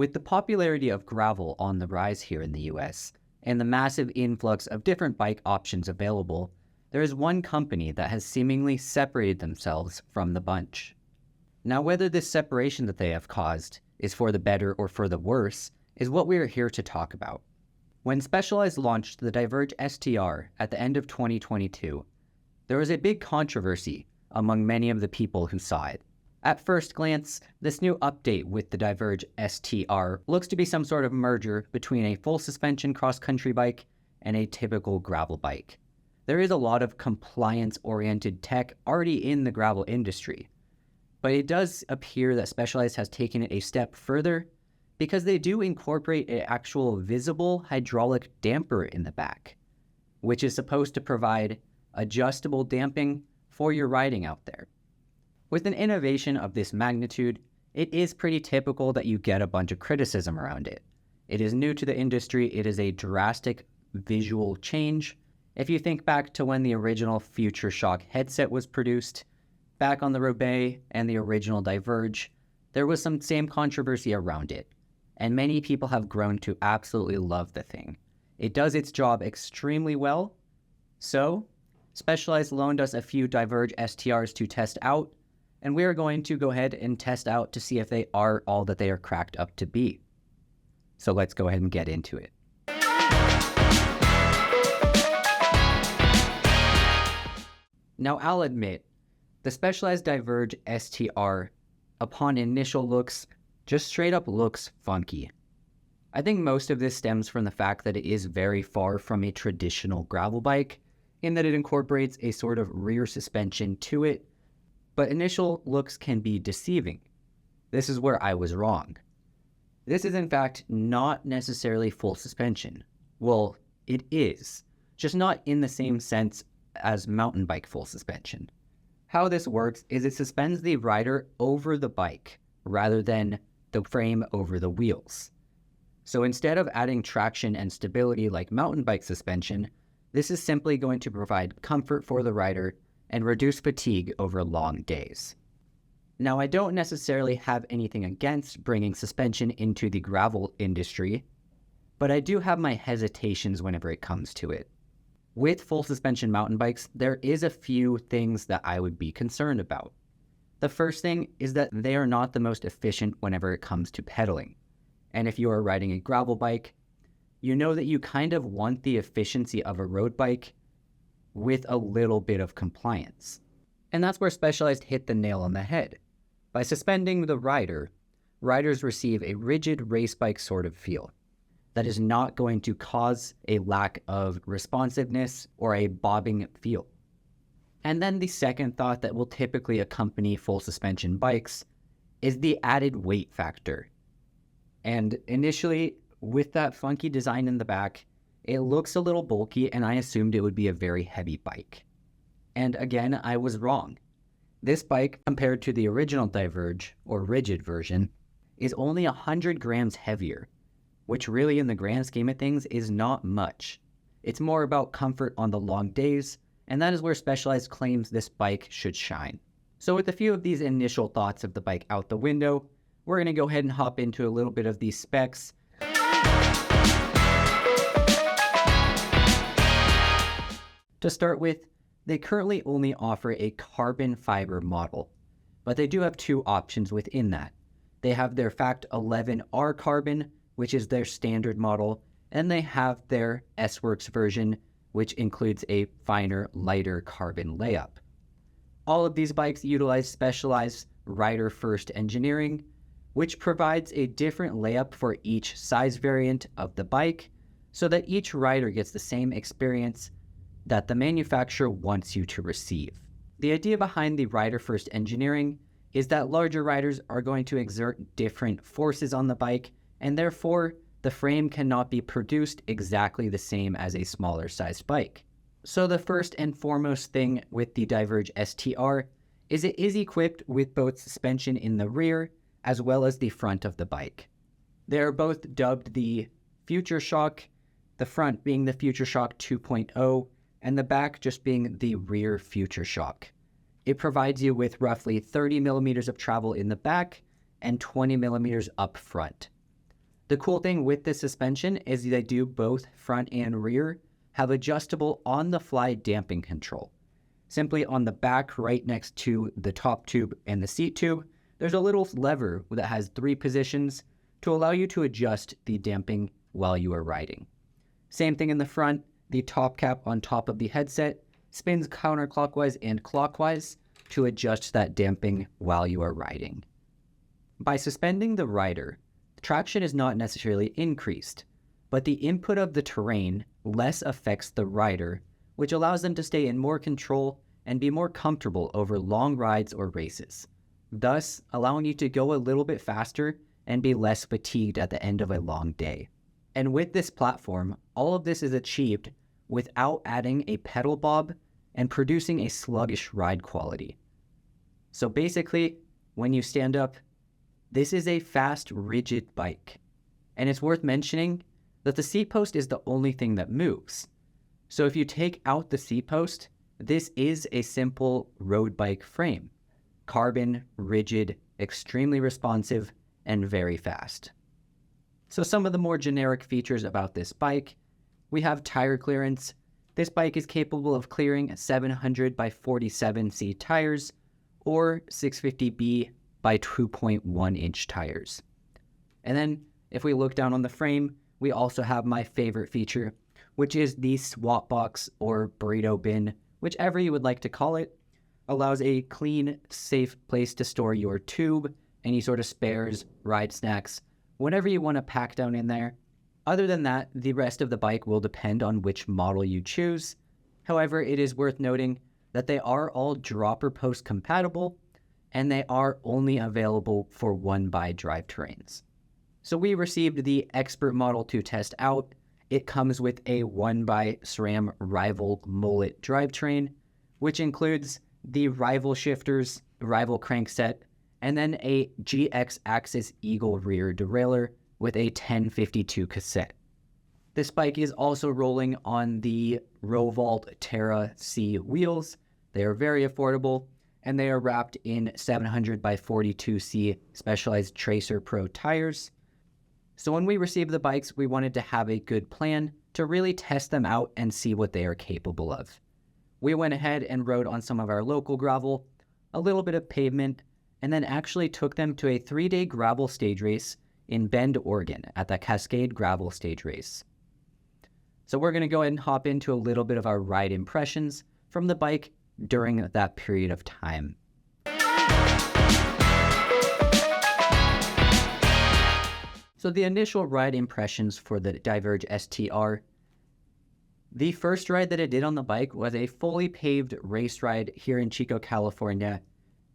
With the popularity of gravel on the rise here in the US, and the massive influx of different bike options available, there is one company that has seemingly separated themselves from the bunch. Now, whether this separation that they have caused is for the better or for the worse is what we are here to talk about. When Specialized launched the Diverge STR at the end of 2022, there was a big controversy among many of the people who saw it. At first glance, this new update with the Diverge STR looks to be some sort of merger between a full suspension cross-country bike and a typical gravel bike. There is a lot of compliance-oriented tech already in the gravel industry, but it does appear that Specialized has taken it a step further because they do incorporate an actual visible hydraulic damper in the back, which is supposed to provide adjustable damping for your riding out there. With an innovation of this magnitude, it is pretty typical that you get a bunch of criticism around it. It is new to the industry, it is a drastic visual change. If you think back to when the original Future Shock headset was produced, back on the Roubaix and the original Diverge, there was some same controversy around it, and many people have grown to absolutely love the thing. It does its job extremely well, so Specialized loaned us a few Diverge STRs to test out, and we are going to go ahead and test out to see if they are all that they are cracked up to be. So let's go ahead and get into it. Now, I'll admit, the Specialized Diverge STR, upon initial looks, just straight up looks funky. I think most of this stems from the fact that it is very far from a traditional gravel bike, in that it incorporates a sort of rear suspension to it, but initial looks can be deceiving. This is where I was wrong. This is in fact not necessarily full suspension. Well, it is, just not in the same sense as mountain bike full suspension. How this works is it suspends the rider over the bike rather than the frame over the wheels. So instead of adding traction and stability like mountain bike suspension, this is simply going to provide comfort for the rider and reduce fatigue over long days. Now, I don't necessarily have anything against bringing suspension into the gravel industry, but I do have my hesitations whenever it comes to it. With full suspension mountain bikes, there is a few things that I would be concerned about. The first thing is that they are not the most efficient whenever it comes to pedaling. And if you are riding a gravel bike, you know that you kind of want the efficiency of a road bike with a little bit of compliance. And that's where Specialized hit the nail on the head. By suspending the rider, riders receive a rigid race bike sort of feel that is not going to cause a lack of responsiveness or a bobbing feel. And then the second thought that will typically accompany full suspension bikes is the added weight factor. And initially, with that funky design in the back, it looks a little bulky, and I assumed it would be a very heavy bike. And again, I was wrong. This bike, compared to the original Diverge, or rigid version, is only 100 grams heavier, which really in the grand scheme of things is not much. It's more about comfort on the long days, and that is where Specialized claims this bike should shine. So with a few of these initial thoughts of the bike out the window, we're going to go ahead and hop into a little bit of these specs. To start with, they currently only offer a carbon fiber model, but they do have two options within that. They have their Fact 11R carbon, which is their standard model, and they have their S-Works version, which includes a finer, lighter carbon layup. All of these bikes utilize Specialized rider-first engineering, which provides a different layup for each size variant of the bike, so that each rider gets the same experience that the manufacturer wants you to receive. The idea behind the rider-first engineering is that larger riders are going to exert different forces on the bike, and therefore the frame cannot be produced exactly the same as a smaller sized bike. So the first and foremost thing with the Diverge STR is it is equipped with both suspension in the rear as well as the front of the bike. They are both dubbed the Future Shock, the front being the Future Shock 2.0, and the back just being the rear Future Shock. It provides you with roughly 30 millimeters of travel in the back and 20 millimeters up front. The cool thing with this suspension is they do both front and rear have adjustable on-the-fly damping control. Simply on the back right next to the top tube and the seat tube, there's a little lever that has 3 positions to allow you to adjust the damping while you are riding. Same thing in the front, the top cap on top of the headset spins counterclockwise and clockwise to adjust that damping while you are riding. By suspending the rider, traction is not necessarily increased, but the input of the terrain less affects the rider, which allows them to stay in more control and be more comfortable over long rides or races, thus allowing you to go a little bit faster and be less fatigued at the end of a long day. And with this platform, all of this is achieved without adding a pedal bob and producing a sluggish ride quality. So basically, when you stand up, this is a fast, rigid bike. And it's worth mentioning that the seat post is the only thing that moves. So if you take out the seat post, this is a simple road bike frame. Carbon, rigid, extremely responsive, and very fast. So some of the more generic features about this bike, we have tire clearance. This bike is capable of clearing 700 by 47C tires or 650B by 2.1 inch tires. And then if we look down on the frame, we also have my favorite feature, which is the swap box or burrito bin, whichever you would like to call it. Allows a clean, safe place to store your tube, any sort of spares, ride snacks, whatever you want to pack down in there. Other than that, the rest of the bike will depend on which model you choose. However, it is worth noting that they are all dropper post compatible, and they are only available for 1x drivetrains. So we received the Expert model to test out. It comes with a 1x SRAM Rival Mullet drivetrain, which includes the Rival shifters, Rival crankset, and then a GX Axis Eagle rear derailleur with a 1052 cassette. This bike is also rolling on the Rovault Terra C wheels. They are very affordable, and they are wrapped in 700 by 42C Specialized Tracer Pro tires. So when we received the bikes, we wanted to have a good plan to really test them out and see what they are capable of. We went ahead and rode on some of our local gravel, a little bit of pavement, and then actually took them to a 3-day gravel stage race in Bend, Oregon at the Cascade Gravel Stage Race. So we're going to go ahead and hop into a little bit of our ride impressions from the bike during that period of time. So the initial ride impressions for the Diverge STR. The first ride that I did on the bike was a fully paved race ride here in Chico, California.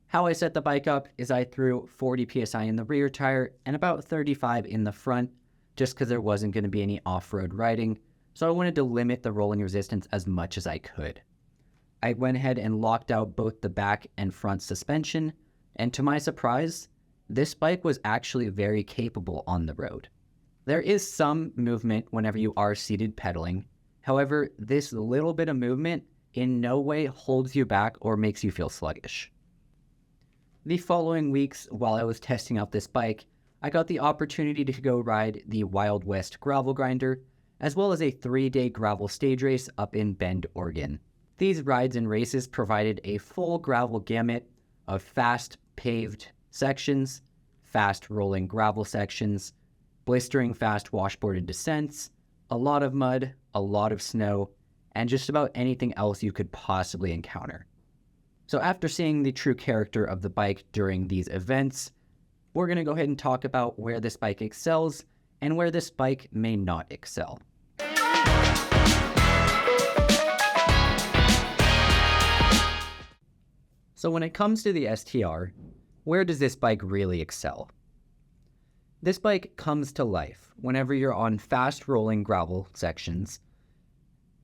How I set the bike up is I threw 40 PSI in the rear tire and about 35 in the front, just because there wasn't going to be any off-road riding, so I wanted to limit the rolling resistance as much as I could. I went ahead and locked out both the back and front suspension, and to my surprise, this bike was actually very capable on the road. There is some movement whenever you are seated pedaling. However, this little bit of movement in no way holds you back or makes you feel sluggish. The following weeks, while I was testing out this bike, I got the opportunity to go ride the Wild West Gravel Grinder, as well as a 3-day gravel stage race up in Bend, Oregon. These rides and races provided a full gravel gamut of fast paved sections, fast rolling gravel sections, blistering fast washboarded descents, a lot of mud, a lot of snow, and just about anything else you could possibly encounter. So after seeing the true character of the bike during these events, we're going to go ahead and talk about where this bike excels and where this bike may not excel. So when it comes to the STR, where does this bike really excel? This bike comes to life whenever you're on fast-rolling gravel sections,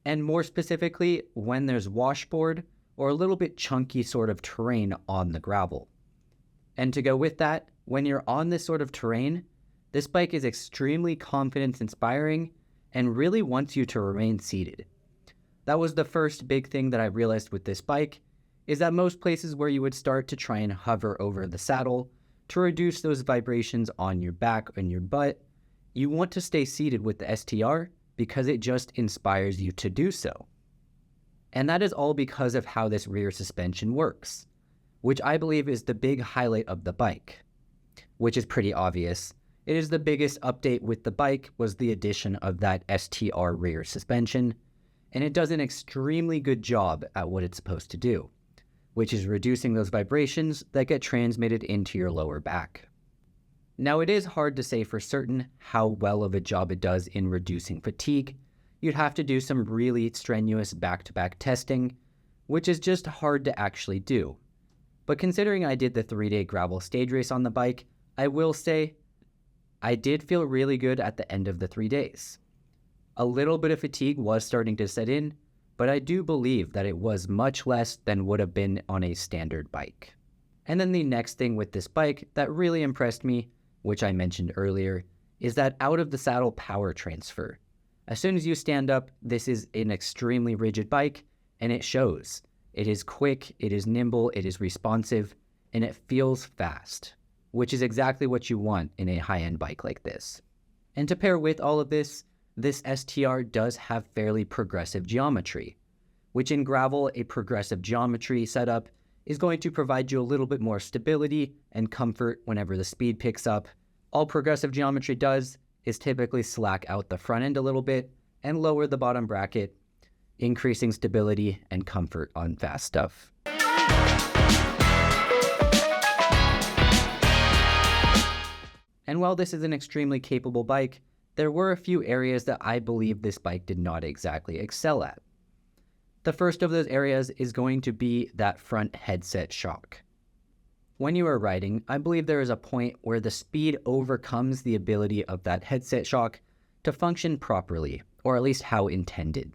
and more specifically when there's washboard or a little bit chunky sort of terrain on the gravel. And to go with that, when you're on this sort of terrain, this bike is extremely confidence-inspiring and really wants you to remain seated. That was the first big thing that I realized with this bike, is that most places where you would start to try and hover over the saddle to reduce those vibrations on your back and your butt, You want to stay seated with the STR because it just inspires you to do so. And that is all because of how this rear suspension works, which I believe is the big highlight of the bike, which is pretty obvious. It is the biggest update with the bike was the addition of that STR rear suspension, and it does an extremely good job at what it's supposed to do, which is reducing those vibrations that get transmitted into your lower back. Now, it is hard to say for certain how well of a job it does in reducing fatigue. You'd have to do some really strenuous back-to-back testing, which is just hard to actually do. But considering I did the 3-day gravel stage race on the bike, I will say I did feel really good at the end of the 3 days. A little bit of fatigue was starting to set in, but I do believe that it was much less than would have been on a standard bike. And then the next thing with this bike that really impressed me, which I mentioned earlier, is that out of the saddle power transfer. As soon as you stand up, this is an extremely rigid bike, and it shows. It is quick, it is nimble, it is responsive, and it feels fast, which is exactly what you want in a high-end bike like this. And to pair with all of this STR does have fairly progressive geometry, which in gravel, a progressive geometry setup is going to provide you a little bit more stability and comfort whenever the speed picks up. All progressive geometry does is typically slack out the front end a little bit and lower the bottom bracket, increasing stability and comfort on fast stuff. And while this is an extremely capable bike, there were a few areas that I believe this bike did not exactly excel at. The first of those areas is going to be that front headset shock. When you are riding, I believe there is a point where the speed overcomes the ability of that headset shock to function properly, or at least how intended.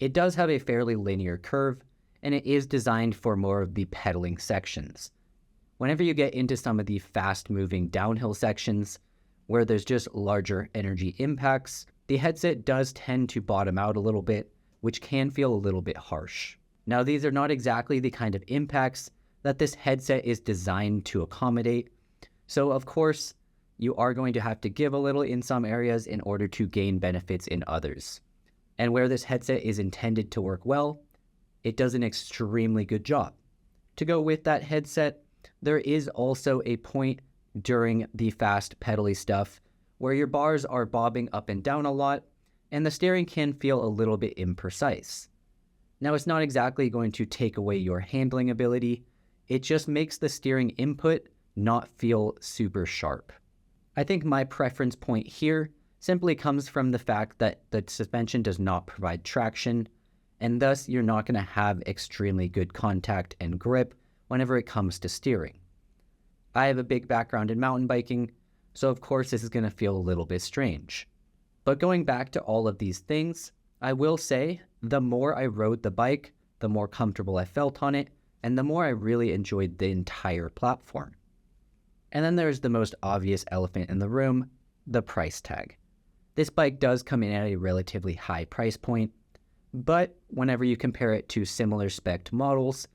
It does have a fairly linear curve, and it is designed for more of the pedaling sections. Whenever you get into some of the fast-moving downhill sections, where there's just larger energy impacts, the headset does tend to bottom out a little bit, which can feel a little bit harsh. Now, these are not exactly the kind of impacts that this headset is designed to accommodate, so of course, you are going to have to give a little in some areas in order to gain benefits in others. And where this headset is intended to work well, it does an extremely good job. To go with that headset, there is also a point during the fast pedally stuff where your bars are bobbing up and down a lot, and the steering can feel a little bit imprecise. Now, it's not exactly going to take away your handling ability, it just makes the steering input not feel super sharp. I think my preference point here simply comes from the fact that the suspension does not provide traction, and thus you're not going to have extremely good contact and grip whenever it comes to steering. I have a big background in mountain biking, so of course this is going to feel a little bit strange. But going back to all of these things, I will say the more I rode the bike, the more comfortable I felt on it, and the more I really enjoyed the entire platform. And then there's the most obvious elephant in the room, the price tag. This bike does come in at a relatively high price point, but whenever you compare it to similar spec'd models,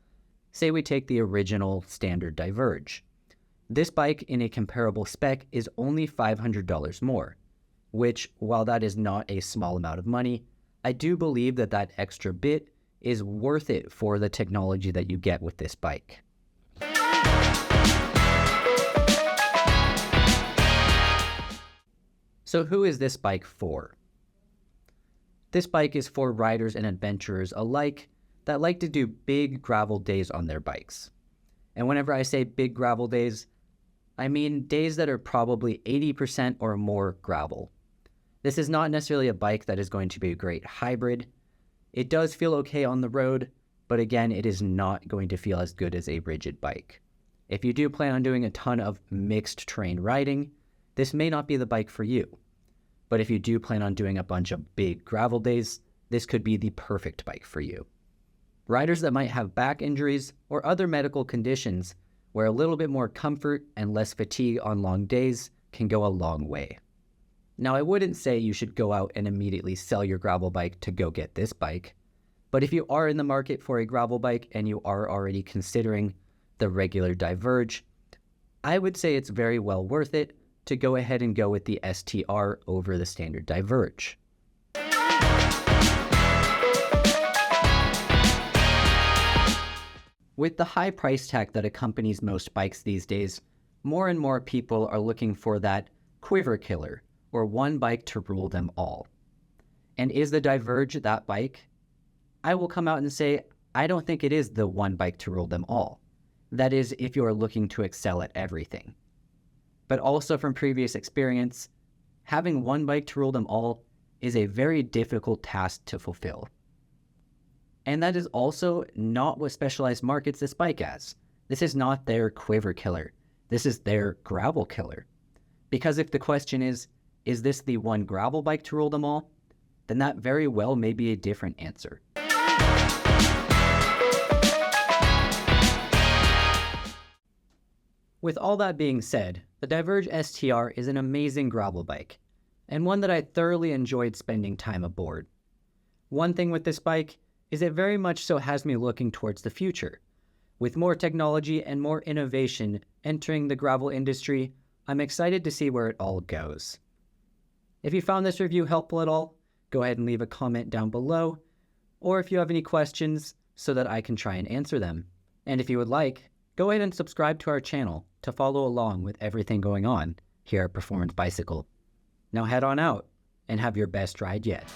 say we take the original standard Diverge, this bike in a comparable spec is only $500 more, which, while that is not a small amount of money, I do believe that that extra bit is worth it for the technology that you get with this bike. So who is this bike for? This bike is for riders and adventurers alike that like to do big gravel days on their bikes. And whenever I say big gravel days, I mean days that are probably 80% or more gravel. This is not necessarily a bike that is going to be a great hybrid. It does feel okay on the road, but again, it is not going to feel as good as a rigid bike. If you do plan on doing a ton of mixed terrain riding, this may not be the bike for you. But if you do plan on doing a bunch of big gravel days, this could be the perfect bike for you. Riders that might have back injuries or other medical conditions where a little bit more comfort and less fatigue on long days can go a long way. Now, I wouldn't say you should go out and immediately sell your gravel bike to go get this bike, but if you are in the market for a gravel bike and you are already considering the regular Diverge, I would say it's very well worth it to go ahead and go with the STR over the standard Diverge. With the high price tag that accompanies most bikes these days, more and more people are looking for that Quiver Killer, or one bike to rule them all. And is the Diverge that bike? I will come out and say, I don't think it is the one bike to rule them all. That is, if you are looking to excel at everything. But also from previous experience, having one bike to rule them all is a very difficult task to fulfill. And that is also not what Specialized markets this bike as. This is not their Quiver Killer. This is their gravel killer. Because if the question is this the one gravel bike to rule them all? Then that very well may be a different answer. With all that being said, the Diverge STR is an amazing gravel bike, and one that I thoroughly enjoyed spending time aboard. One thing with this bike is it very much so has me looking towards the future. With more technology and more innovation entering the gravel industry, I'm excited to see where it all goes. If you found this review helpful at all, go ahead and leave a comment down below, or if you have any questions so that I can try and answer them. And if you would like, go ahead and subscribe to our channel to follow along with everything going on here at Performance Bicycle. Now head on out and have your best ride yet.